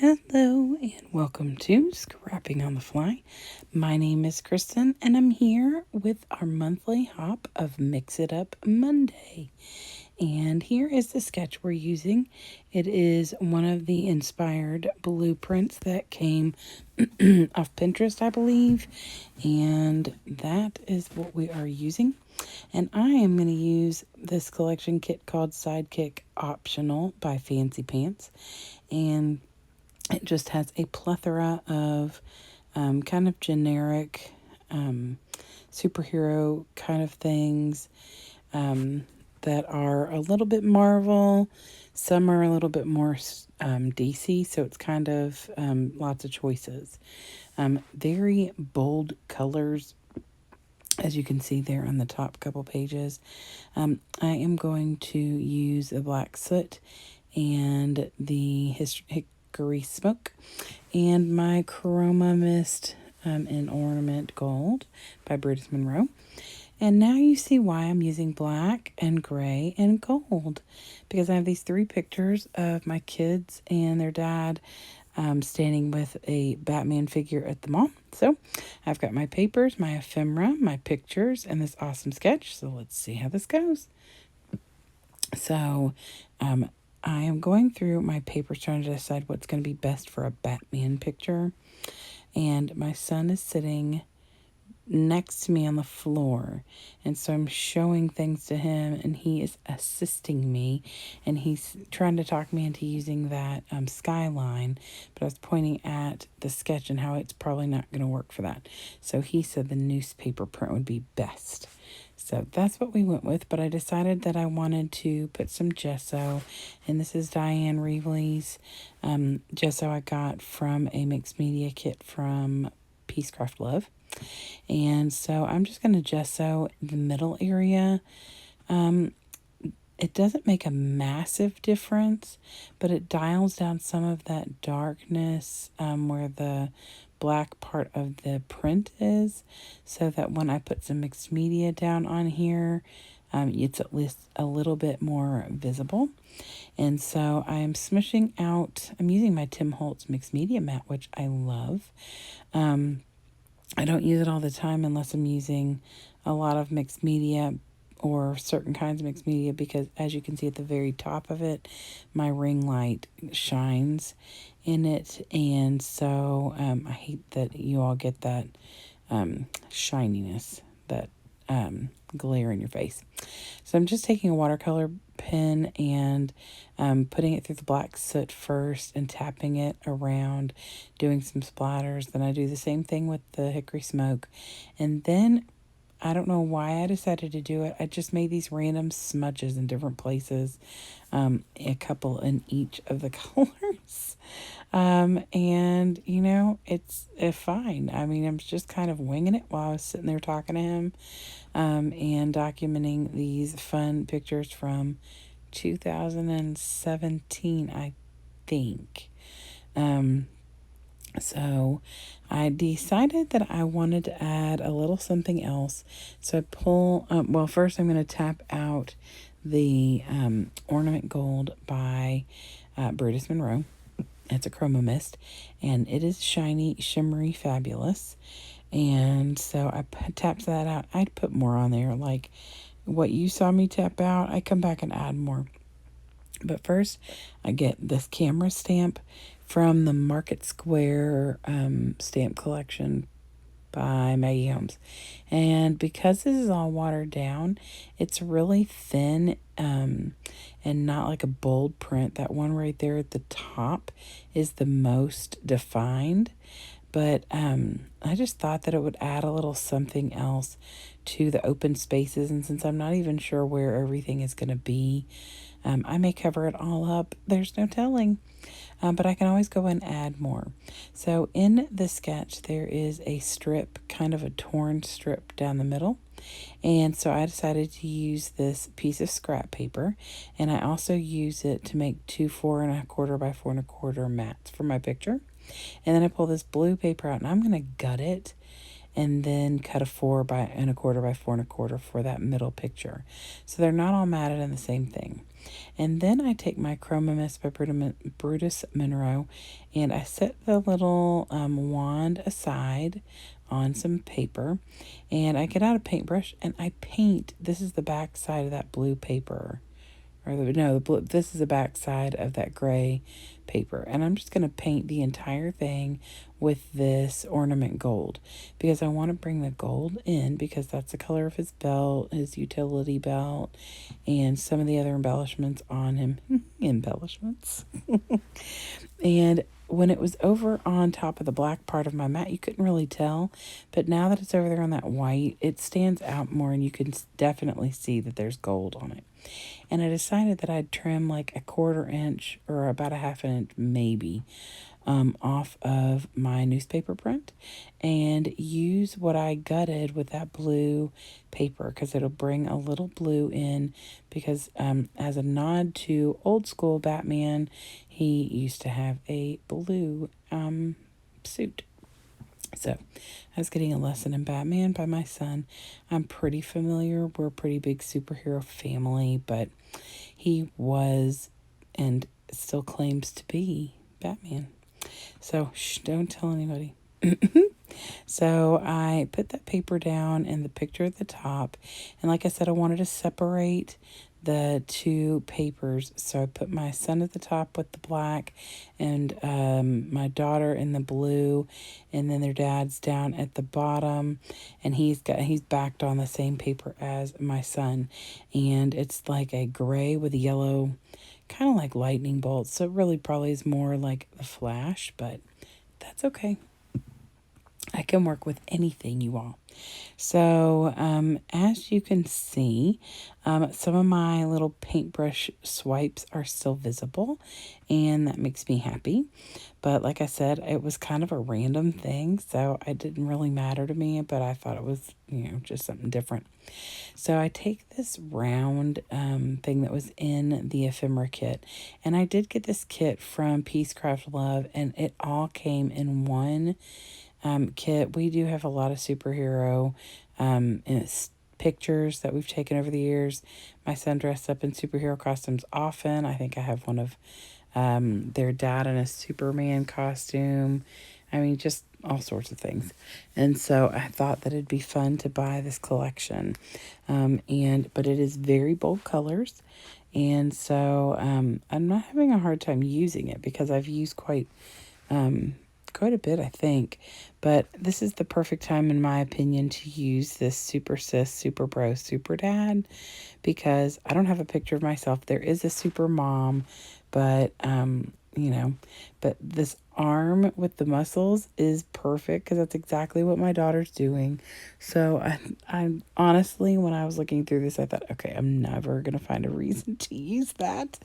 Hello and welcome to Scrapping on the Fly. My name is Kristen and I'm here with our monthly hop of Mix It Up Monday. And here is the sketch we're using. It is one of the inspired blueprints that came off Pinterest, I believe. And that is what we are using. And I am going to use this collection kit called Sidekick Optional by Fancy Pants. And it just has a plethora of kind of generic superhero kind of things that are a little bit Marvel. Some are a little bit more DC, so it's kind of lots of choices. Very bold colors, as you can see there on the top couple pages. I am going to use the black soot and the hickory smoke and my chroma mist in ornament gold by British Monroe. And now you see why I'm using black and gray and gold, because I have these three pictures of my kids and their dad standing with a Batman figure at the mall. So I've got my papers, my ephemera, my pictures, and this awesome sketch. So let's see how this goes. So I am going through my papers trying to decide what's going to be best for a Batman picture. And my son is sitting next to me on the floor, and so I'm showing things to him and he is assisting me, and he's trying to talk me into using that skyline, but I was pointing at the sketch and how it's probably not going to work for that. So he said the newspaper print would be best. So that's what we went with, but I decided that I wanted to put some gesso, and this is Diane Reevely's gesso I got from a mixed media kit from Peacecraft Love. And so I'm just going to gesso the middle area. It doesn't make a massive difference, but it dials down some of that darkness where the black part of the print is, so that when I put some mixed media down on here, it's at least a little bit more visible. And so I am smishing out, I'm using my Tim Holtz mixed media mat, which I love. I don't use it all the time unless I'm using a lot of mixed media or certain kinds of mixed media, because as you can see at the very top of it, my ring light shines in it. And so I hate that you all get that shininess, that glare in your face. So I'm just taking a watercolor pen and putting it through the black soot first and tapping it around, doing some splatters. Then I do the same thing with the hickory smoke. And then I don't know why I decided to do it. I just made these random smudges in different places, a couple in each of the colors. And, you know, it's fine. I mean, I'm just kind of winging it while I was sitting there talking to him and documenting these fun pictures from 2017, I think. So I decided that I wanted to add a little something else. So I pull, well, first I'm going to tap out the Ornament Gold by Brutus Monroe. It's a chroma mist, and it is shiny, shimmery, fabulous. And so I tapped that out. I'd put more on there, like what you saw me tap out. I come back and add more. But first, I get this camera stamp from the Market Square stamp collection by Maggie Holmes. And because this is all watered down, it's really thin and not like a bold print. That one right there at the top is the most defined. But I just thought that it would add a little something else to the open spaces. And since I'm not even sure where everything is going to be, I may cover it all up. There's no telling. But I can always go and add more. So in the sketch, there is a strip, kind of a torn strip down the middle. And so I decided to use this piece of scrap paper. And I also use it to make 2 4¼ by 4¼ mats for my picture. And then I pull this blue paper out and I'm going to gut it and then cut a 4.25 by 4.25 for that middle picture. So they're not all matted in the same thing. And then I take my Chroma Mist by Brutus Monroe, and I set the little wand aside on some paper, and I get out a paintbrush and I paint. This is the back side of that blue paper, or the blue. This is the back side of that gray paper, and I'm just going to paint the entire thing with this ornament gold, because I want to bring the gold in, because that's the color of his belt, his utility belt, and some of the other embellishments on him. Embellishments. And when it was over on top of the black part of my mat, you couldn't really tell. But now that it's over there on that white, it stands out more, and you can definitely see that there's gold on it. And I decided that I'd trim like a 1/4 inch or about a 1/2 inch maybe off of my newspaper print, and use what I gutted with that blue paper, because it'll bring a little blue in, because as a nod to old school Batman, he used to have a blue suit. So I was getting a lesson in Batman by my son. I'm pretty familiar. We're a pretty big superhero family, but he was and still claims to be Batman. So don't tell anybody. So I put that paper down and the picture at the top. And like I said, I wanted to separate the two papers. So I put my son at the top with the black, and my daughter in the blue, and then their dad's down at the bottom, and he's backed on the same paper as my son. And it's like a gray with yellow, kind of like lightning bolts. So it really probably is more like the Flash, but that's okay. I can work with anything, you all. So as you can see, some of my little paintbrush swipes are still visible, and that makes me happy. But like I said, it was kind of a random thing, so it didn't really matter to me, but I thought it was, just something different. So I take this round thing that was in the ephemera kit, and I did get this kit from Peace Craft Love, and it all came in one kit. We do have a lot of superhero pictures that we've taken over the years. My son dressed up in superhero costumes often. I think I have one of their dad in a Superman costume. I mean, just all sorts of things. And so I thought that it'd be fun to buy this collection. But it is very bold colors. And so I'm not having a hard time using it, because I've used quite a bit, I think. But this is the perfect time, in my opinion, to use this Super Sis, Super Bro, Super Dad, because I don't have a picture of myself. There is a Super Mom, but but this arm with the muscles is perfect, because that's exactly what my daughter's doing. So I honestly, when I was looking through this, I thought, okay, I'm never going to find a reason to use that.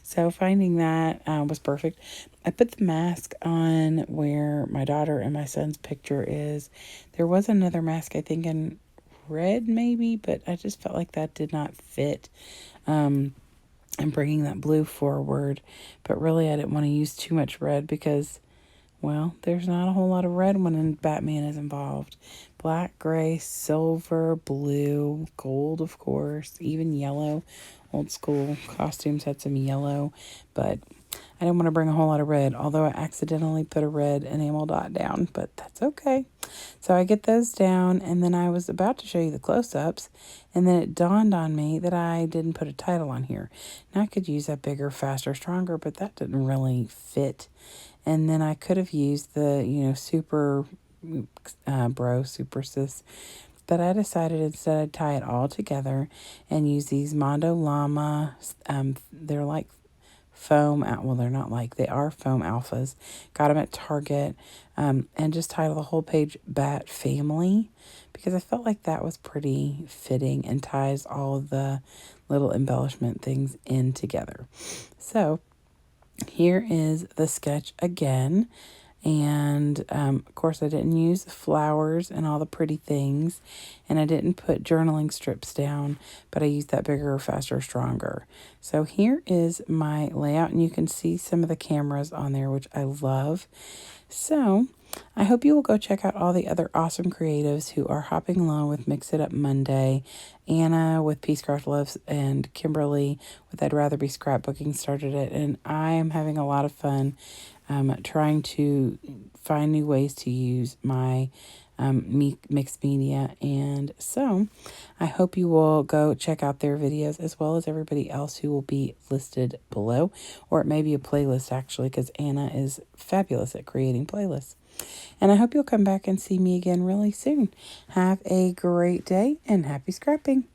So finding that was perfect. I put the mask on where my daughter and my son's picture is. There was another mask, I think in red maybe, but I just felt like that did not fit. And bringing that blue forward, but really I didn't want to use too much red, because, well, there's not a whole lot of red when Batman is involved. Black, gray, silver, blue, gold, of course, even yellow. Old school costumes had some yellow, but I didn't want to bring a whole lot of red, although I accidentally put a red enamel dot down, but that's okay. So I get those down, and then I was about to show you the close-ups, and then it dawned on me that I didn't put a title on here. Now I could use that bigger, faster, stronger, but that didn't really fit. And then I could have used the, Super Bro, Super Sis, but I decided instead I'd tie it all together and use these Mondo Llama. They're like foam well, they're not like, they are foam alphas. Got them at Target, and just title the whole page Bat Family, because I felt like that was pretty fitting and ties all of the little embellishment things in together. So here is the sketch again. And of course I didn't use flowers and all the pretty things, and I didn't put journaling strips down, but I used that bigger, faster, stronger. So here is my layout, and you can see some of the cameras on there, which I love. So I hope you will go check out all the other awesome creatives who are hopping along with Mix It Up Monday, Anna with Peacecraft Loves, and Kimberly with I'd Rather Be Scrapbooking started it. And I am having a lot of fun trying to find new ways to use my mixed media. And so I hope you will go check out their videos as well as everybody else who will be listed below, or it may be a playlist actually, because Anna is fabulous at creating playlists. And I hope you'll come back and see me again really soon. Have a great day and happy scrapping.